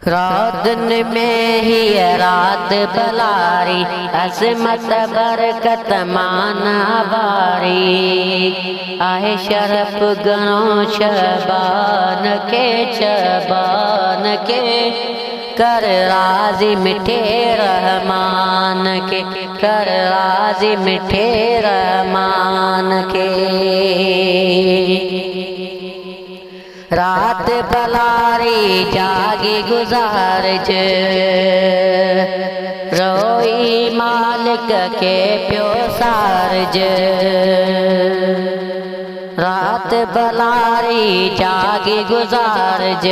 रातन में ही रात बलारी, अजमत बरकत माना बारी। आहे शरफ गणो शबान के कर राजी मिठे रहमान के, कर राजी मिठे रहमान के। रात बलारी जागी गुजारज, रोई मालिक के प्यो सारज। रात बलारी जागी गुजारज,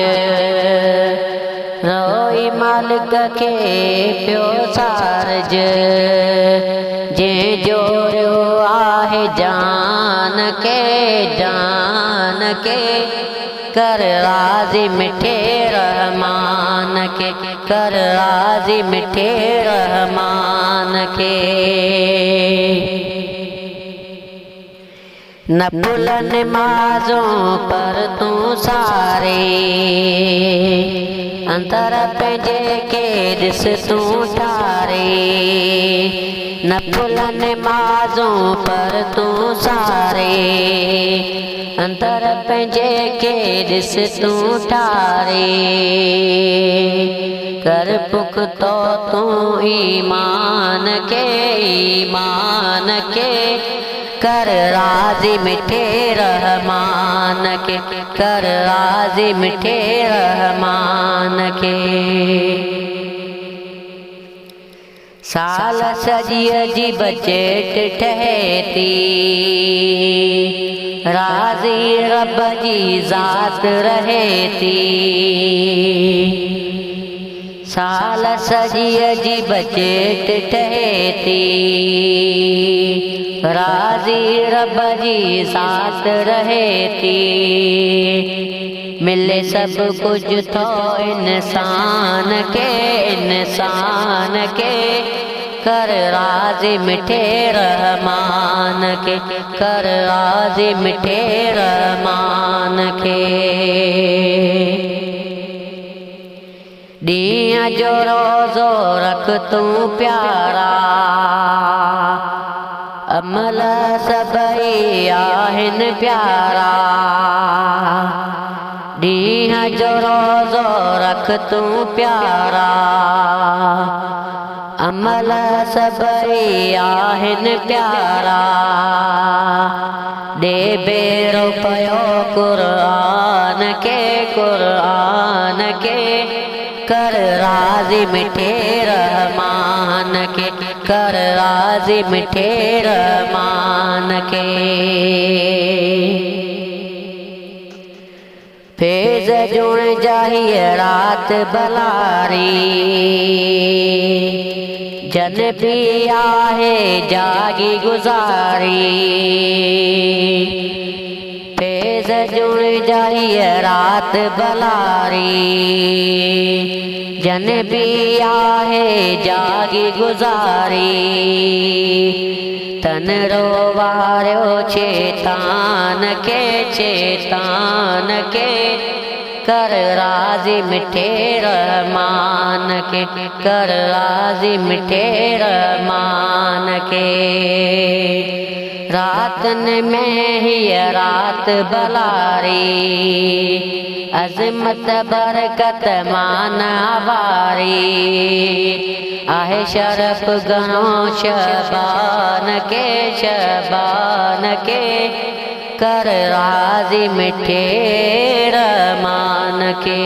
रोई मालिक के प्यो सारज। जे जोड़ो आहे जान के कर राजी मिठे रहमान के, कर राजी मिठे रहमान के। न भूल नमाज़ों पर तू सारे, अंतर पंहिंजे के दिस तू ठारे। न भूल नमाज़ों पर तू सारे, अंतर पंहिंजे के दिस तू ठारे। कर पुख्तो तू ईमान के कर राजी मिठे रहमान के, कर राजी मिठे रहमान के। साल सजी जी बचेट ठहती, राजी रब जी जात रहेती। साल सजी जी बचेट ठहती, राजी रब जी जात रहेती। मिले सब कुछ तो इंसान के कर राजी मिठे रहमान के, कर राजी मिठे रहमान के। दिया जो रोज़ो रख तू प्यारा, अमल सबई आहिन प्यारा। दिया जो रोज़ो रख तू प्यारा, अमल सबई आहिन प्यारा। दे बेरो पयो कुरान के कर राजी मिठे रहमान के, कर राजी मिठे रहमान के। फेज जुण जाहिए रात बलारी, जन भी आहे जागी गुजारी। फेज जुण जाहिए रात बलारी, जन भी आहे जागी गुजारी। तन रोवारो चेतान के कर राजी मिठे रहमान के, कर राजी मिठे रहमान के। रातन में ही रात बलारी, अजमत बरकत माना वारी। आहे शरफ गणो शबान के कर राजी मिठे रहमान के।